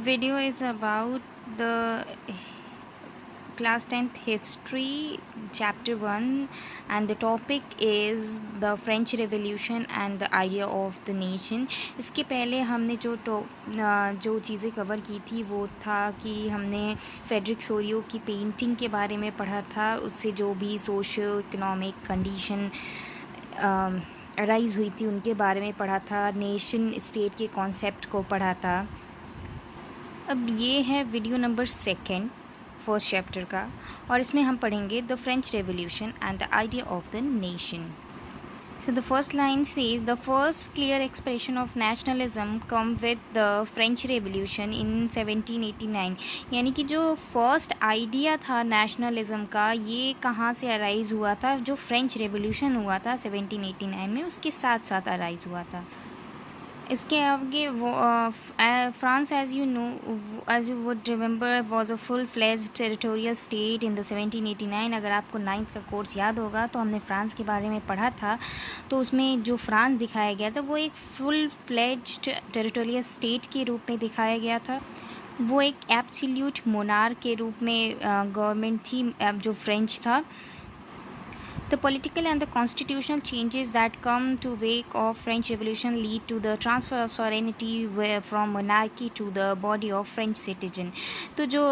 video is about the class 10th history chapter 1 and the topic is the French Revolution and the idea of the nation। इसके पहले हमने जो चीज़ें cover की थी वो था कि हमने फेडरिक सोरियो की पेंटिंग के बारे में पढ़ा था, उससे जो भी सोशो इकोनॉमिक कंडीशन अराइज़ हुई थी उनके बारे में पढ़ा था, नेशन स्टेट के कॉन्सेप्ट को पढ़ा था। अब ये है वीडियो नंबर 2 फर्स्ट चैप्टर का और इसमें हम पढ़ेंगे the French revolution and the idea of the nation. So the first line says the first clear expression of nationalism come with the French Revolution in 1789। यानी कि जो फर्स्ट आइडिया था nationalism का ये कहाँ से अराइज़ हुआ था, जो फ्रेंच रेवोल्यूशन हुआ था 1789 में उसके साथ साथ अराइज़ हुआ था। इसके आगे वो France as you would remember was a full fledged territorial state in the 1789। अगर आपको 9th का कोर्स याद होगा तो हमने फ्रांस के बारे में पढ़ा था, तो उसमें जो फ्रांस दिखाया गया था वो एक फुल फ्लेज्ड टेरिटोरियल स्टेट के रूप में दिखाया गया था। वो एक एब्सोल्यूट मोनार्क के रूप में गवर्नमेंट थी जो फ्रेंच था। The political and the constitutional changes that come to wake of French Revolution lead to the transfer of sovereignty from monarchy to the body of French citizen। तो जो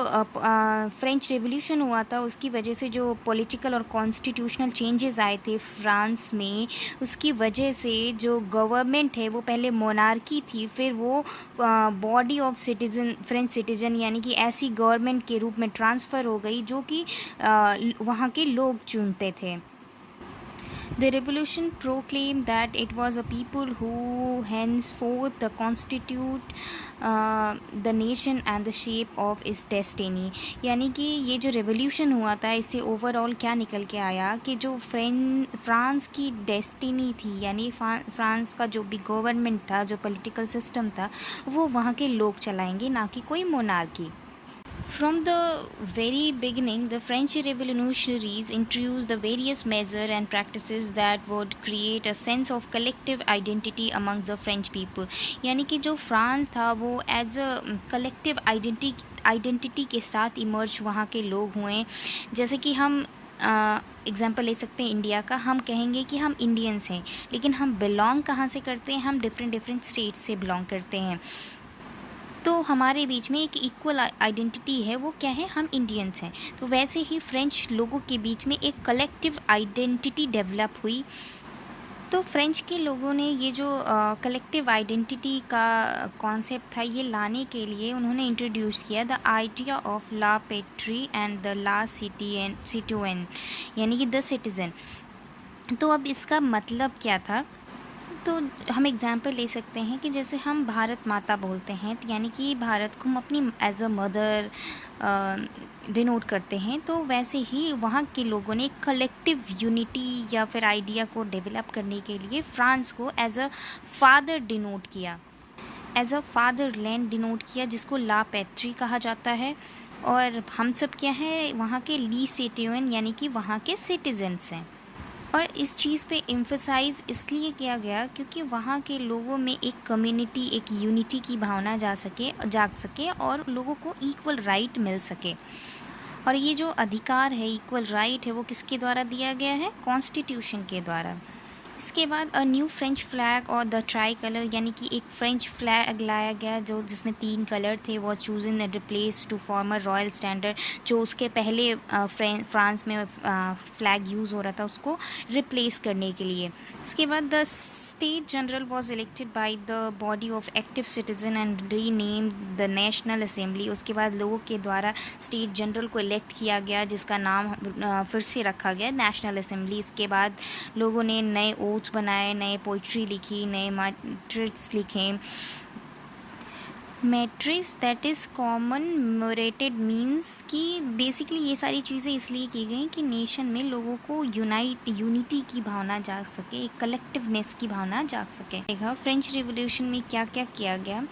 French revolution हुआ था उसकी वजह से जो पॉलिटिकल और कॉन्स्टिट्यूशनल चेंजेस आए थे फ्रांस में, उसकी वजह से जो गवर्नमेंट है वो पहले मोनार्की थी, फिर वो body of citizen French citizen यानी कि ऐसी गवर्नमेंट के रूप में ट्रांसफ़र हो गई जो कि वहाँ के लोग चुनते थे। The revolution proclaimed that it was a people who henceforth constitute the nation and the shape of its destiny। यानी कि ये जो रेवोल्यूशन हुआ था इससे ओवरऑल क्या निकल के आया कि जो फ्रांस की डेस्टिनी थी, यानी फ्रांस का जो भी गवर्नमेंट था, जो पॉलिटिकल सिस्टम था, वो वहाँ के लोग चलाएंगे, ना कि कोई monarchy. From the very beginning, the French revolutionaries introduced the various measures and practices that would create a sense of collective identity among the French people। यानी कि जो फ्रांस था वो एज अ कलेक्टिव आइडेंटिटी के साथ emerge वहाँ के लोग हुए। जैसे कि हम एग्ज़ाम्पल ले सकते हैं इंडिया का, हम कहेंगे कि हम इंडियंस हैं, लेकिन हम बिलोंग कहाँ से करते हैं, हम डिफरेंट स्टेट्स से बिलोंग करते हैं। तो हमारे बीच में एक इक्वल आइडेंटिटी है, वो क्या है, हम इंडियंस हैं। तो वैसे ही फ्रेंच लोगों के बीच में एक कलेक्टिव आइडेंटिटी डेवलप हुई। तो फ्रेंच के लोगों ने ये जो कलेक्टिव आइडेंटिटी का कॉन्सेप्ट था ये लाने के लिए उन्होंने इंट्रोड्यूस किया the idea of la patrie and the la citizen, यानी कि द सिटीज़न। तो अब इसका मतलब क्या था, तो हम एग्ज़ाम्पल ले सकते हैं कि जैसे हम भारत माता बोलते हैं, तो यानी कि भारत को हम अपनी एज अ मदर डिनोट करते हैं, तो वैसे ही वहाँ के लोगों ने कलेक्टिव यूनिटी या फिर आइडिया को डेवलप करने के लिए फ्रांस को एज अ फादर डिनोट किया, as a fatherland denote किया, जिसको ला पैट्री कहा जाता है। और हम सब क्या हैं, वहाँ के ली सिटीजन यानी कि वहाँ के सिटीजन्स हैं। और इस चीज़ पे एम्फसाइज़ इसलिए किया गया क्योंकि वहाँ के लोगों में एक कम्युनिटी, एक यूनिटी की भावना जाग सके और लोगों को इक्वल राइट मिल सके। और ये जो अधिकार है, इक्वल राइट है, वो किसके द्वारा दिया गया है, कॉन्स्टिट्यूशन के द्वारा। इसके बाद अ न्यू फ्रेंच फ्लैग और द ट्राई कलर, यानी कि एक फ्रेंच फ्लैग लाया गया जो जिसमें 3 कलर थे, वो chosen and replace to former royal standard. जो उसके पहले फ्रांस में फ्लैग यूज़ हो रहा था उसको रिप्लेस करने के लिए। इसके बाद the state general was elected by the body of active citizen and re name the national assembly. उसके बाद लोगों के द्वारा स्टेट जनरल को इलेक्ट किया गया जिसका नाम फिर से रखा गया नेशनल असेंबली। इसके बाद लोगों ने नए ओथ्स बनाए, नए पोइट्री लिखी, नए मैट्रिक्स लिखे। मैट्रिक्स दैट इज़ कॉममेमोरेटेड मीन्स कि बेसिकली ये सारी चीज़ें इसलिए की गई कि नेशन में लोगों को यूनिटी की भावना जाग सके, एक कलेक्टिवनेस की भावना जाग सके। देखा फ्रेंच रिवॉल्यूशन में क्या क्या किया गया,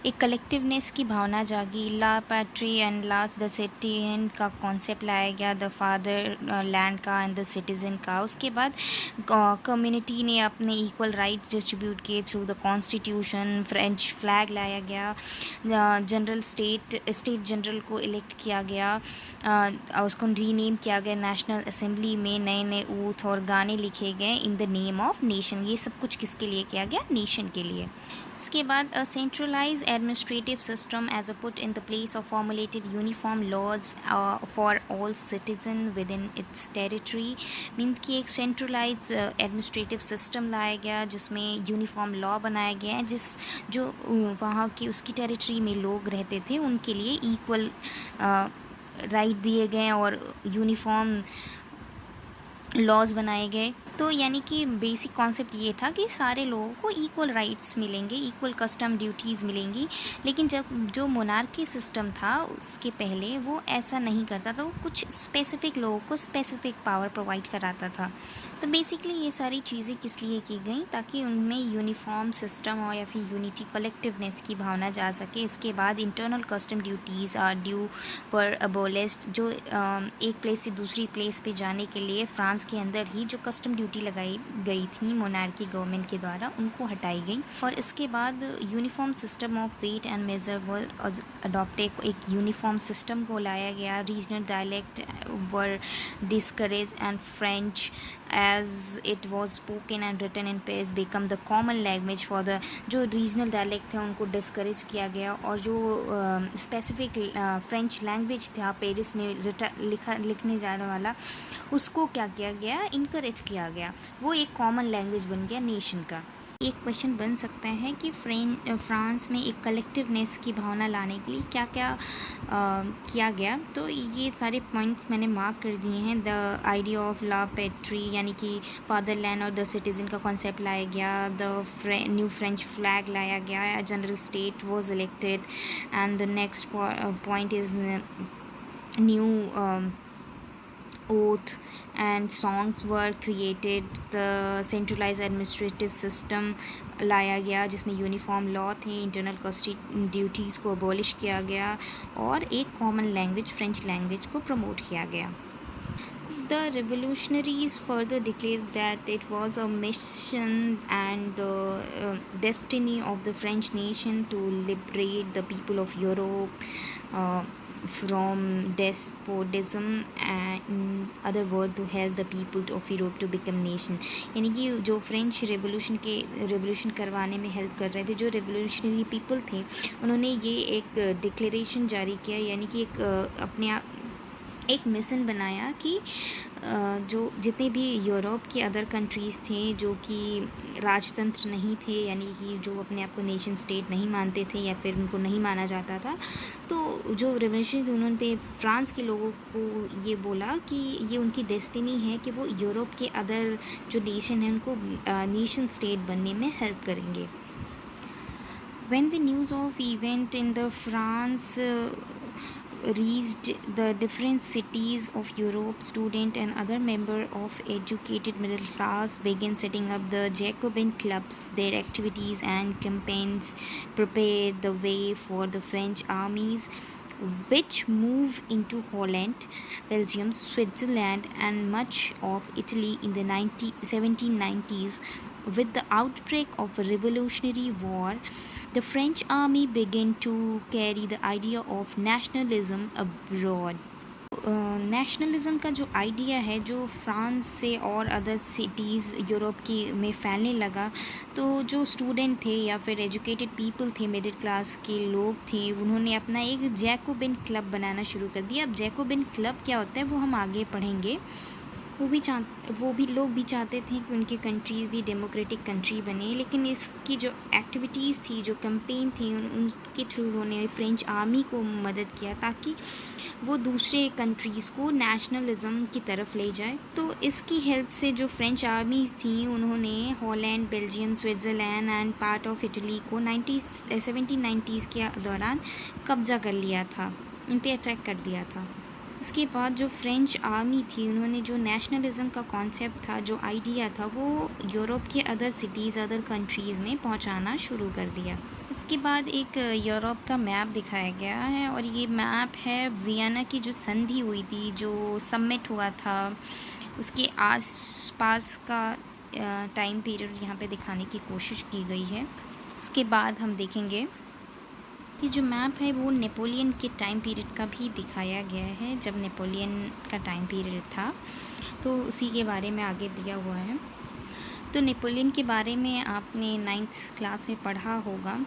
एक कलेक्टिवनेस की भावना जागी, ला पैट्री एंड ला द सिटीजन का कॉन्सेप्ट लाया गया, द फादर लैंड का एंड द सिटीजन का। उसके बाद कम्युनिटी ने अपने इक्वल राइट्स डिस्ट्रीब्यूट किए through the constitution, French flag लाया गया। स्टेट जनरल को इलेक्ट किया गया, उसको रीनेम किया गया नेशनल असेंबली में, नए नए ओथ और गाने लिखे गए in the name of nation. ये सब कुछ किसके लिए किया गया? नेशन के लिए। इसके बाद a centralize administrative system as a put in the place of formulated uniform laws for all citizen with in its territory. Means कि एक सेंट्रलाइज एडमिनिस्ट्रेटिव सिस्टम लाया गया जिसमें यूनिफॉर्म लॉ बनाया गया है, जो वहाँ की उसकी टेरिटरी में लोग रहते थे उनके लिए इक्वल राइट दिए गए और यूनिफॉर्म लॉज बनाए गए। तो यानी कि बेसिक कॉन्सेप्ट ये था कि सारे लोगों को इक्वल राइट्स मिलेंगे, इक्वल कस्टम ड्यूटीज़ मिलेंगी। लेकिन जब जो मोनार्की सिस्टम था उसके पहले वो ऐसा नहीं करता था, वो कुछ स्पेसिफ़िक लोगों को स्पेसिफ़िक पावर प्रोवाइड कराता था। तो बेसिकली ये सारी चीज़ें किस लिए की गई? ताकि उनमें यूनिफॉर्म सिस्टम और या फिर यूनिटी कलेक्टिवनेस की भावना जा सके। इसके बाद internal custom duties are due पर अबोलिस्ड। जो एक प्लेस से दूसरी प्लेस पे जाने के लिए फ्रांस के अंदर ही जो कस्टम ड्यूटी लगाई गई थी मोनार्की गवर्नमेंट के द्वारा, उनको हटाई गई। और इसके बाद uniform system of weight and measure were adopted. एक यूनिफॉर्म सिस्टम को लाया गया। Regional dialect were discourage and French as it was spoken and written in Paris become the common language for the। जो रीजनल डायलेक्ट थे उनको discourage किया गया और जो स्पेसिफिक फ्रेंच लैंग्वेज था पेरिस में लिखने जाने वाला, उसको क्या किया गया? इनकरेज किया गया। वो एक कॉमन लैंग्वेज बन गया नेशन का। एक क्वेश्चन बन सकता है कि फ्रांस में एक कलेक्टिवनेस की भावना लाने के लिए क्या क्या किया गया। तो ये सारे पॉइंट्स मैंने मार्क कर दिए हैं। The idea of la patrie यानी कि फादरलैंड और द सिटीज़न का कॉन्सेप्ट लाया गया। द न्यू फ्रेंच फ्लैग लाया गया। General state was elected and the next point is new oath and songs were created। the centralized administrative system लाया गया जिसमें यूनिफॉर्म लॉ थे। इंटरनल कस्टम ड्यूटीज़ को अबॉलिश किया गया और एक कॉमन लैंग्वेज फ्रेंच लैंग्वेज को प्रमोट किया गया। The revolutionaries further declared that it was a mission and destiny of the French nation to liberate the people of Europe from despotism and other word to help the people of Europe to become nation। यानी कि जो French revolution करवाने में help कर रहे थे, जो revolutionary people थे, उन्होंने ये एक डिक्लेरेशन जारी किया, यानी कि एक मिशन बनाया कि जो जितने भी यूरोप के अदर कंट्रीज़ थे जो कि राजतंत्र नहीं थे, यानी कि जो अपने आप को नेशन स्टेट नहीं मानते थे या फिर उनको नहीं माना जाता था, तो जो रेवोल्यूशन थे उन्होंने फ्रांस के लोगों को ये बोला कि ये उनकी डेस्टिनी है कि वो यूरोप के अदर जो नेशन हैं उनको नेशन स्टेट बनने में हेल्प करेंगे। When the news of event in the France reached the different cities of Europe, student and other member of educated middle class began setting up the Jacobin clubs. Their activities and campaigns prepared the way for the French armies, which moved into Holland, Belgium, Switzerland, and much of Italy in the 1790s. With the outbreak of a revolutionary war, the French army began to carry the idea of nationalism abroad। Nationalism का जो idea है जो France से और other cities Europe की में फैलने लगा, तो जो स्टूडेंट थे या फिर एजुकेटेड पीपल थे, मिडिल क्लास के लोग थे, उन्होंने अपना एक जैकोबिन क्लब बनाना शुरू कर दिया। अब जैकोबिन क्लब क्या होता है वो हम आगे पढ़ेंगे। वो भी लोग भी चाहते थे कि उनकी कंट्रीज़ भी डेमोक्रेटिक कंट्री बने, लेकिन इसकी जो एक्टिविटीज़ थी, जो कैंपेन थी, उनके थ्रू उन्होंने फ्रेंच आर्मी को मदद किया ताकि वो दूसरे कंट्रीज़ को नेशनलिज़म की तरफ ले जाए। तो इसकी हेल्प से जो फ्रेंच आर्मीज़ थी उन्होंने Holland, Belgium, Switzerland and part of Italy को 1790s के दौरान कब्ज़ा कर लिया था, इन पर अटैक कर दिया था। उसके बाद जो फ्रेंच आर्मी थी उन्होंने जो नेशनलिज़म का कॉन्सेप्ट था, जो आइडिया था, वो यूरोप के अदर सिटीज़, अदर कंट्रीज़ में पहुंचाना शुरू कर दिया। उसके बाद एक यूरोप का मैप दिखाया गया है और ये मैप है वियना की जो संधि हुई थी, जो समिट हुआ था, उसके आसपास का टाइम पीरियड यहाँ पे दिखाने की कोशिश की गई है। उसके बाद हम देखेंगे ये जो मैप है वो नेपोलियन के टाइम पीरियड का भी दिखाया गया है, जब नेपोलियन का टाइम पीरियड था, तो उसी के बारे में आगे दिया हुआ है। तो नेपोलियन के बारे में आपने 9th क्लास में पढ़ा होगा,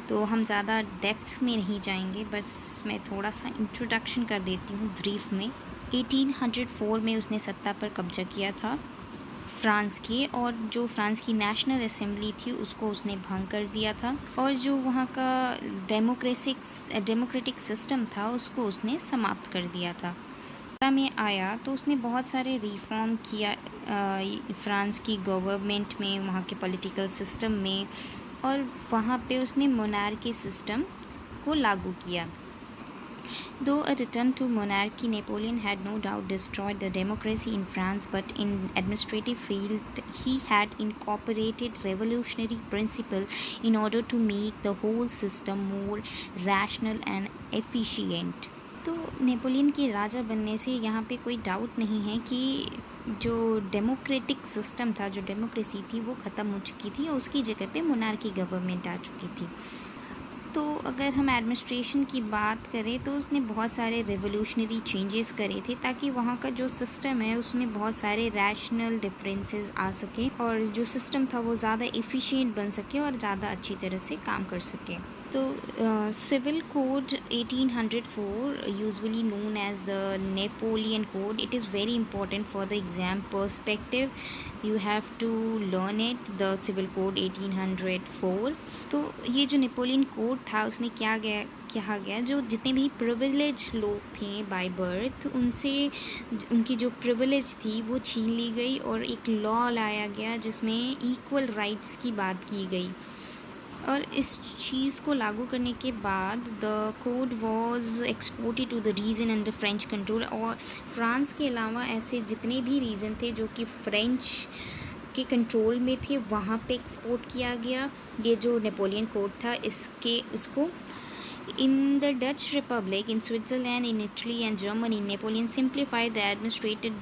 तो हम ज़्यादा डेप्थ में नहीं जाएंगे, बस मैं थोड़ा सा इंट्रोडक्शन कर देती हूँ ब्रीफ में। 1804 में उसने सत्ता पर कब्जा किया था फ्रांस की, और जो फ्रांस की नेशनल असेंबली थी उसको उसने भंग कर दिया था, और जो वहाँ का डेमोक्रेटिक सिस्टम था उसको उसने समाप्त कर दिया था। सत्ता में आया तो उसने बहुत सारे रिफॉर्म किया फ्रांस की गवर्नमेंट में, वहाँ के पॉलिटिकल सिस्टम में, और वहाँ पे उसने मोनार्की सिस्टम को लागू किया। Though a return to monarchy, Napoleon had no doubt destroyed the democracy in France, but in administrative field he had incorporated revolutionary principle in order to make the whole system more rational and efficient. तो Napoleon के राजा बनने से यहाँ पे कोई doubt नहीं है कि जो डेमोक्रेटिक सिस्टम था, जो डेमोक्रेसी थी, वो ख़त्म हो चुकी थी और उसकी जगह पे मोनार्की गवर्नमेंट आ चुकी थी। तो अगर हम एडमिनिस्ट्रेशन की बात करें तो उसने बहुत सारे रेवोल्यूशनरी चेंजेस करे थे, ताकि वहाँ का जो सिस्टम है उसमें बहुत सारे रैशनल डिफरेंसेस आ सके, और जो सिस्टम था वो ज़्यादा एफिशिएंट बन सके और ज़्यादा अच्छी तरह से काम कर सके। तो civil code 1804, usually known as the Napoleon code, it is very important for the exam perspective, you have to learn it, the civil code 1804। तो ये जो नेपोलियन कोड था उसमें क्या कहा गया, जो जितने भी प्रिविलेज लोग थे बाय बर्थ, उनसे उनकी जो प्रिविलेज थी वो छीन ली गई, और एक लॉ लाया गया जिसमें इक्वल राइट्स की बात की गई। और इस चीज़ को लागू करने के बाद the code was exported to the region under French control, और फ्रांस के अलावा ऐसे जितने भी रीजन थे जो कि फ्रेंच के कंट्रोल में थे वहाँ पे एक्सपोर्ट किया गया ये जो नेपोलियन कोड था इसको। In the Dutch Republic, in Switzerland, in Italy and Germany, Napoleon simplified the administrative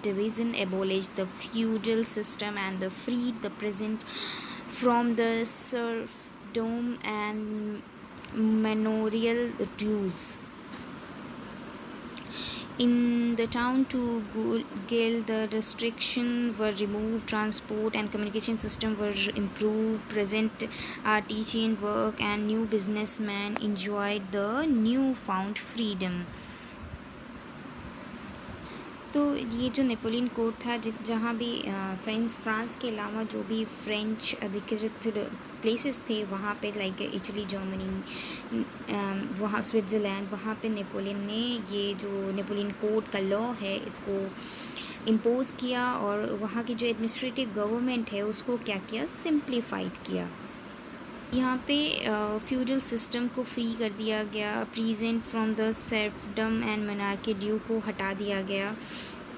division, abolished the feudal system and freed the peasant from the serfdom and manorial dues. In the town to Gil, the restrictions were removed, transport and communication system were improved, present artisan work and new businessmen enjoyed the newfound freedom. तो ये जो Napoleon code था, जहाँ भी France के अलावा जो भी फ्रेंच अधिकृत प्लेसेस थे वहाँ पे, लाइक इटली, जर्मनी, वहाँ स्विट्ज़रलैंड, वहाँ पे नेपोलियन ने ये जो नेपोलियन कोड का लॉ है इसको इम्पोज़ किया, और वहाँ की जो एडमिनिस्ट्रेटिव गवर्नमेंट है उसको क्या किया, सिंप्लीफाइड किया। यहाँ पे फ्यूडल सिस्टम को फ्री कर दिया गया, present from the serfdom and monarchy due को हटा दिया गया,